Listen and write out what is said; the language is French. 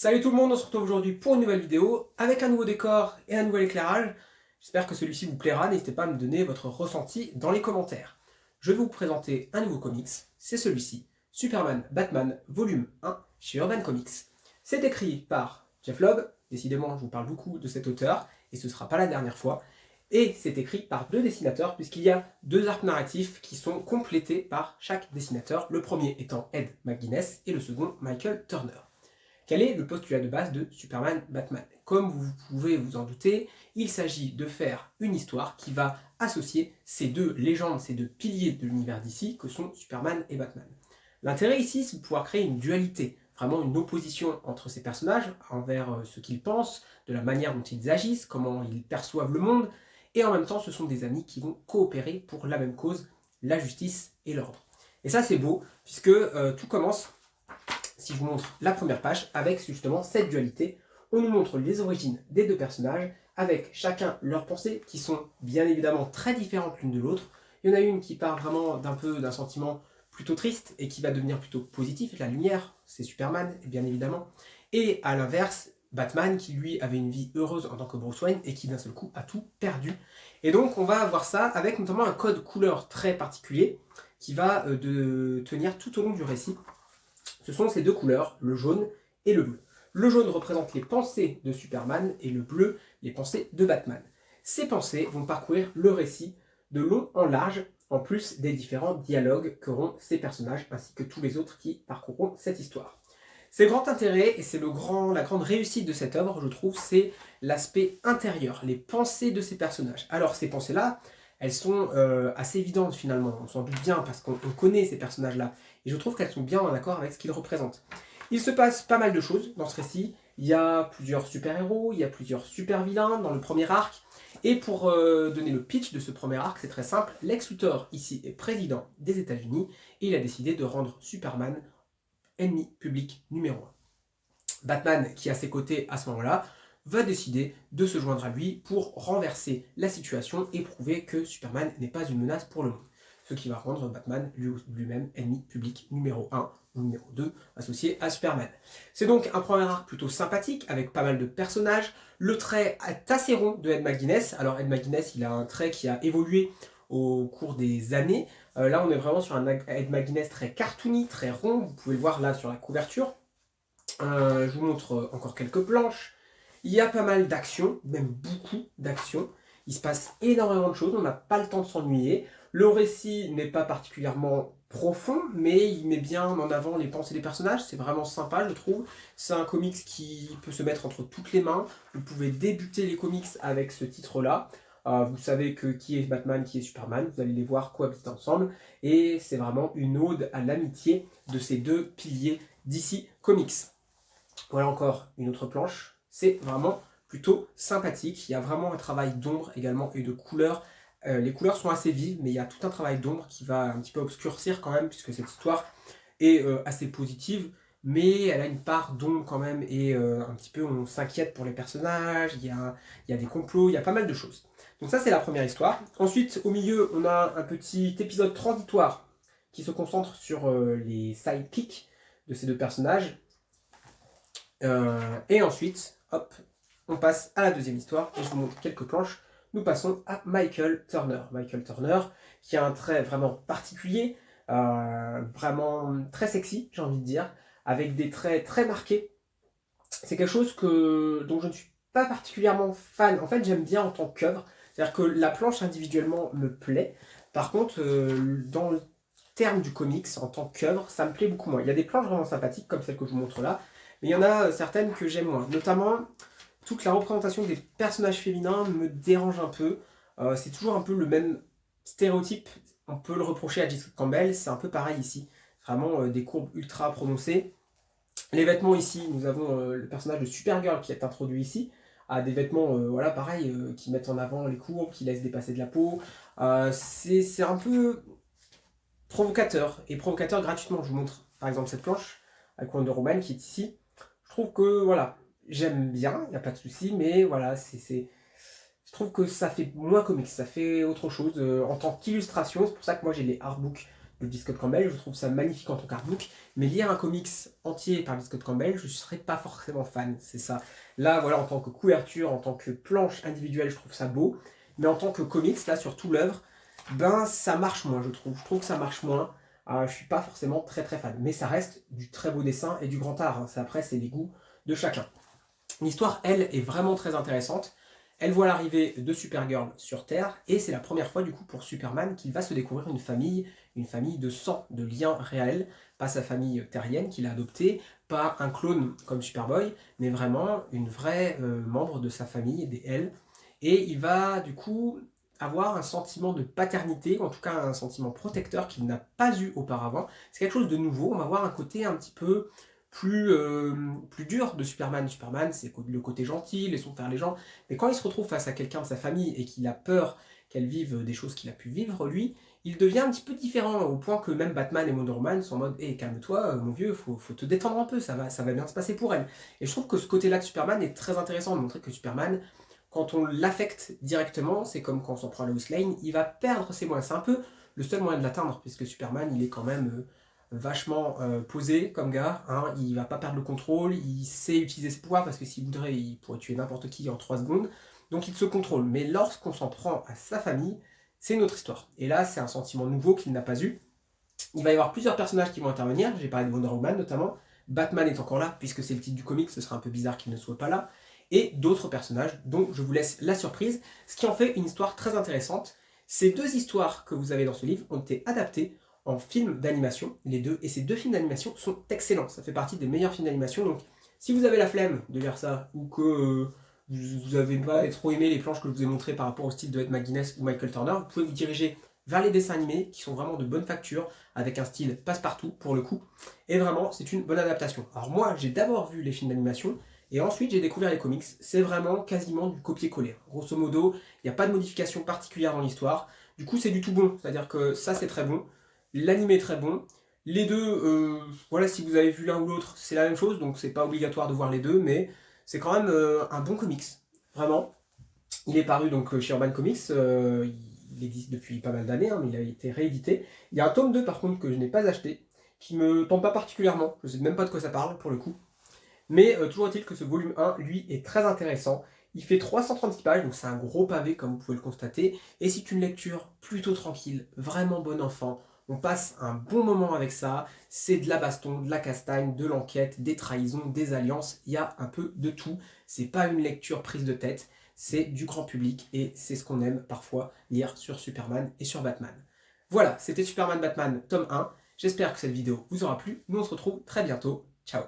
Salut tout le monde, on se retrouve aujourd'hui pour une nouvelle vidéo avec un nouveau décor et un nouvel éclairage. J'espère que celui-ci vous plaira, n'hésitez pas à me donner votre ressenti dans les commentaires. Je vais vous présenter un nouveau comics, c'est celui-ci, Superman Batman Volume 1 chez Urban Comics. C'est écrit par Jeff Lobb, décidément je vous parle beaucoup de cet auteur et ce ne sera pas la dernière fois. Et c'est écrit par deux dessinateurs puisqu'il y a deux arcs narratifs qui sont complétés par chaque dessinateur, le premier étant Ed McGuinness et le second Michael Turner. Quel est le postulat de base de Superman Batman? Comme vous pouvez vous en douter, il s'agit de faire une histoire qui va associer ces deux légendes, ces deux piliers de l'univers d'ici que sont Superman et Batman. L'intérêt ici, c'est de pouvoir créer une dualité, vraiment une opposition entre ces personnages envers ce qu'ils pensent, de la manière dont ils agissent, comment ils perçoivent le monde, et en même temps, ce sont des amis qui vont coopérer pour la même cause, la justice et l'ordre. Et ça, c'est beau, puisque tout commence, si je vous montre la première page, avec justement cette dualité. On nous montre les origines des deux personnages, avec chacun leurs pensées, qui sont bien évidemment très différentes l'une de l'autre. Il y en a une qui part vraiment d'un sentiment plutôt triste, et qui va devenir plutôt positif. La lumière, c'est Superman, bien évidemment. Et à l'inverse, Batman, qui lui avait une vie heureuse en tant que Bruce Wayne, et qui d'un seul coup a tout perdu. Et donc on va avoir ça avec notamment un code couleur très particulier, qui va tenir tout au long du récit. Ce sont ces deux couleurs, le jaune et le bleu. Le jaune représente les pensées de Superman et le bleu, les pensées de Batman. Ces pensées vont parcourir le récit de long en large, en plus des différents dialogues qu'auront ces personnages, ainsi que tous les autres qui parcourront cette histoire. C'est le grand intérêt et c'est la grande réussite de cette œuvre, je trouve, c'est l'aspect intérieur, les pensées de ces personnages. Alors ces pensées-là, elles sont assez évidentes finalement, on s'en doute bien parce qu'on connaît ces personnages-là. Et je trouve qu'elles sont bien en accord avec ce qu'ils représentent. Il se passe pas mal de choses dans ce récit. Il y a plusieurs super-héros, il y a plusieurs super-vilains dans le premier arc. Et pour donner le pitch de ce premier arc, c'est très simple. Lex Luthor, ici, est président des États-Unis et il a décidé de rendre Superman ennemi public numéro 1. Batman, qui est à ses côtés à ce moment-là, va décider de se joindre à lui pour renverser la situation et prouver que Superman n'est pas une menace pour le monde. Ce qui va rendre Batman lui-même ennemi public numéro 1 ou numéro 2 associé à Superman. C'est donc un premier arc plutôt sympathique avec pas mal de personnages. Le trait est assez rond de Ed McGuinness. Alors Ed McGuinness, il a un trait qui a évolué au cours des années. Là, on est vraiment sur un Ed McGuinness très cartoony, très rond. Vous pouvez le voir là sur la couverture. Je vous montre encore quelques planches. Il y a pas mal d'actions, même beaucoup d'actions. Il se passe énormément de choses, on n'a pas le temps de s'ennuyer. Le récit n'est pas particulièrement profond, mais il met bien en avant les pensées des personnages. C'est vraiment sympa, je trouve. C'est un comics qui peut se mettre entre toutes les mains. Vous pouvez débuter les comics avec ce titre-là. Vous savez qui est Batman, qui est Superman. Vous allez les voir cohabiter ensemble. Et c'est vraiment une ode à l'amitié de ces deux piliers d'ici Comics. Voilà encore une autre planche. C'est vraiment plutôt sympathique. Il y a vraiment un travail d'ombre également et de couleurs. Les couleurs sont assez vives, mais il y a tout un travail d'ombre qui va un petit peu obscurcir quand même, puisque cette histoire est assez positive, mais elle a une part d'ombre quand même, et un petit peu on s'inquiète pour les personnages, il y a des complots, il y a pas mal de choses. Donc ça c'est la première histoire. Ensuite, au milieu, on a un petit épisode transitoire qui se concentre sur les sidekicks de ces deux personnages. Et ensuite, hop, on passe à la deuxième histoire, et je vous montre quelques planches. Nous passons à Michael Turner. Michael Turner, qui a un trait vraiment particulier, vraiment très sexy, j'ai envie de dire, avec des traits très marqués. C'est quelque chose dont je ne suis pas particulièrement fan. En fait, j'aime bien en tant qu'œuvre. C'est-à-dire que la planche individuellement me plaît. Par contre, dans le terme du comics, en tant qu'œuvre, ça me plaît beaucoup moins. Il y a des planches vraiment sympathiques, comme celle que je vous montre là, mais il y en a certaines que j'aime moins. Notamment, toute la représentation des personnages féminins me dérange un peu. C'est toujours un peu le même stéréotype. On peut le reprocher à Jessica Campbell, c'est un peu pareil ici. Vraiment des courbes ultra prononcées. Les vêtements ici, nous avons le personnage de Supergirl qui est introduit ici, à des vêtements, voilà, pareil, qui mettent en avant les courbes, qui laissent dépasser de la peau. C'est un peu provocateur, et provocateur gratuitement. Je vous montre par exemple cette planche avec Wonder Woman qui est ici. Je trouve que, voilà, j'aime bien, il n'y a pas de souci, mais voilà, je trouve que ça fait moins comics, ça fait autre chose en tant qu'illustration. C'est pour ça que moi j'ai les artbooks de Scott Campbell, je trouve ça magnifique en tant qu'artbook, mais lire un comics entier par Scott Campbell, je ne serais pas forcément fan, c'est ça. Là, voilà, en tant que couverture, en tant que planche individuelle, je trouve ça beau, mais en tant que comics, là, sur tout l'œuvre, ben, ça marche moins, je trouve. Je trouve que ça marche moins. Je suis pas forcément très très fan, mais ça reste du très beau dessin et du grand art, hein. Après, c'est les goûts de chacun. L'histoire, elle, est vraiment très intéressante. Elle voit l'arrivée de Supergirl sur Terre, et c'est la première fois du coup pour Superman qu'il va se découvrir une famille de sang, de liens réels, pas sa famille terrienne qu'il a adoptée, pas un clone comme Superboy, mais vraiment une vraie membre de sa famille, des L. Et il va du coup avoir un sentiment de paternité, en tout cas un sentiment protecteur qu'il n'a pas eu auparavant. C'est quelque chose de nouveau, on va voir un côté un petit peu plus dur de Superman. Superman, c'est le côté gentil, laissons faire les gens. Mais quand il se retrouve face à quelqu'un de sa famille et qu'il a peur qu'elle vive des choses qu'il a pu vivre, lui, il devient un petit peu différent, au point que même Batman et Wonder Woman sont en mode hey, calme-toi, mon vieux, faut te détendre un peu, ça va bien se passer pour elle. Et je trouve que ce côté-là de Superman est très intéressant, de montrer que Superman, quand on l'affecte directement, c'est comme quand on s'en prend à Lois Lane, il va perdre ses moyens. C'est un peu le seul moyen de l'atteindre, puisque Superman, il est quand même vachement posé comme gars, hein. Il va pas perdre le contrôle, il sait utiliser ses pouvoirs, parce que s'il voudrait, il pourrait tuer n'importe qui en 3 secondes, donc il se contrôle. Mais lorsqu'on s'en prend à sa famille, c'est une autre histoire. Et là, c'est un sentiment nouveau qu'il n'a pas eu. Il va y avoir plusieurs personnages qui vont intervenir, j'ai parlé de Wonder Woman notamment, Batman est encore là, puisque c'est le titre du comic, ce serait un peu bizarre qu'il ne soit pas là, et d'autres personnages dont je vous laisse la surprise, ce qui en fait une histoire très intéressante. Ces 2 histoires que vous avez dans ce livre ont été adaptées en film d'animation, les 2, et ces 2 films d'animation sont excellents, ça fait partie des meilleurs films d'animation, donc si vous avez la flemme de lire ça, ou que vous n'avez pas trop aimé les planches que je vous ai montrées par rapport au style de Ed McGuinness ou Michael Turner, vous pouvez vous diriger vers les dessins animés qui sont vraiment de bonne facture, avec un style passe-partout pour le coup, et vraiment c'est une bonne adaptation. Alors moi j'ai d'abord vu les films d'animation, et ensuite j'ai découvert les comics, c'est vraiment quasiment du copier-coller. Grosso modo, il n'y a pas de modification particulière dans l'histoire, du coup c'est du tout bon, c'est-à-dire que ça c'est très bon, l'anime est très bon, les deux, voilà, si vous avez vu l'un ou l'autre, c'est la même chose, donc c'est pas obligatoire de voir les deux, mais c'est quand même un bon comics, vraiment. Il est paru donc chez Urban Comics, il existe depuis pas mal d'années, hein, mais il a été réédité. Il y a un tome 2 par contre que je n'ai pas acheté, qui me tente pas particulièrement, je sais même pas de quoi ça parle pour le coup. Mais toujours est-il que ce volume 1, lui, est très intéressant. Il fait 336 pages, donc c'est un gros pavé comme vous pouvez le constater, et c'est une lecture plutôt tranquille, vraiment bon enfant. On passe un bon moment avec ça, c'est de la baston, de la castagne, de l'enquête, des trahisons, des alliances, il y a un peu de tout. C'est pas une lecture prise de tête, c'est du grand public, et c'est ce qu'on aime parfois lire sur Superman et sur Batman. Voilà, c'était Superman Batman tome 1, j'espère que cette vidéo vous aura plu, nous on se retrouve très bientôt, ciao.